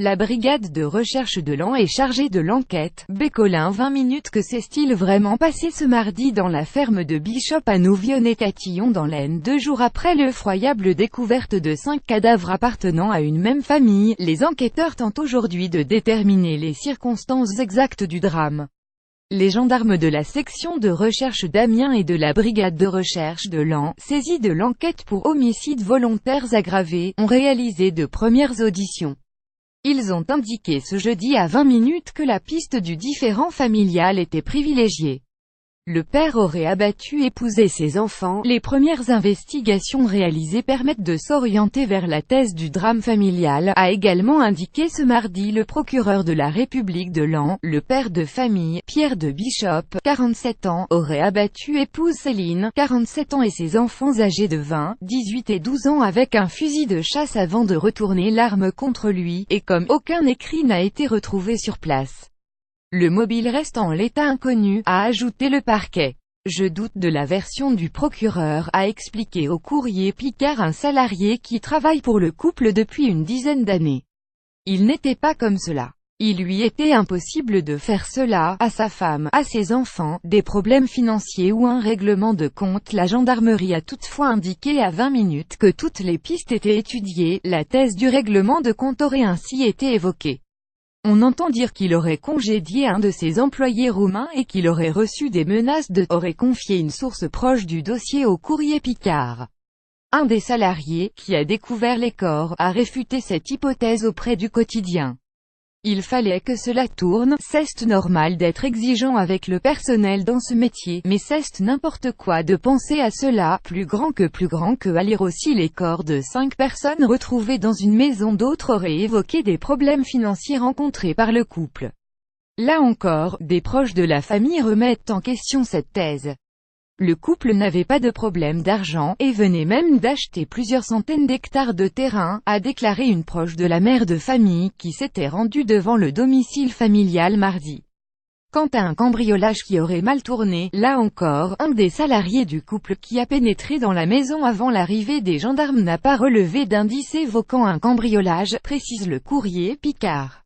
La brigade de recherche de Laon est chargée de l'enquête. Bécolin 20 minutes. Que s'est-il vraiment passé ce mardi dans la ferme de Bishop à Nouvionnet-Tatillon dans l'Aisne? 2 jours après l'effroyable découverte de 5 cadavres appartenant à une même famille, les enquêteurs tentent aujourd'hui de déterminer les circonstances exactes du drame. Les gendarmes de la section de recherche d'Amiens et de la brigade de recherche de Laon, saisis de l'enquête pour homicides volontaires aggravés, ont réalisé de premières auditions. Ils ont indiqué ce jeudi à 20 minutes que la piste du différend familial était privilégiée. Le père aurait abattu épouse et ses enfants. Les premières investigations réalisées permettent de s'orienter vers la thèse du drame familial, a également indiqué ce mardi le procureur de la République de Laon. Le père de famille, Pierre de Bishop, 47 ans, aurait abattu épouse Céline, 47 ans et ses enfants âgés de 20, 18 et 12 ans avec un fusil de chasse avant de retourner l'arme contre lui, et comme aucun écrit n'a été retrouvé sur place, le mobile reste en l'état inconnu, a ajouté le parquet. Je doute de la version du procureur, a expliqué au Courrier Picard un salarié qui travaille pour le couple depuis une dizaine d'années. Il n'était pas comme cela. Il lui était impossible de faire cela, à sa femme, à ses enfants, des problèmes financiers ou un règlement de compte. La gendarmerie a toutefois indiqué à 20 minutes que toutes les pistes étaient étudiées. La thèse du règlement de compte aurait ainsi été évoquée. On entend dire qu'il aurait congédié un de ses employés roumains et qu'il aurait reçu des menaces aurait confié une source proche du dossier au Courrier Picard. Un des salariés, qui a découvert les corps, a réfuté cette hypothèse auprès du quotidien. Il fallait que cela tourne, c'est normal d'être exigeant avec le personnel dans ce métier, mais c'est n'importe quoi de penser à cela, plus grand que à lire aussi les corps de 5 personnes retrouvées dans une maison. D'autres auraient évoqué des problèmes financiers rencontrés par le couple. Là encore, des proches de la famille remettent en question cette thèse. Le couple n'avait pas de problème d'argent, et venait même d'acheter plusieurs centaines d'hectares de terrain, a déclaré une proche de la mère de famille, qui s'était rendue devant le domicile familial mardi. Quant à un cambriolage qui aurait mal tourné, là encore, un des salariés du couple qui a pénétré dans la maison avant l'arrivée des gendarmes n'a pas relevé d'indices évoquant un cambriolage, précise le Courrier Picard.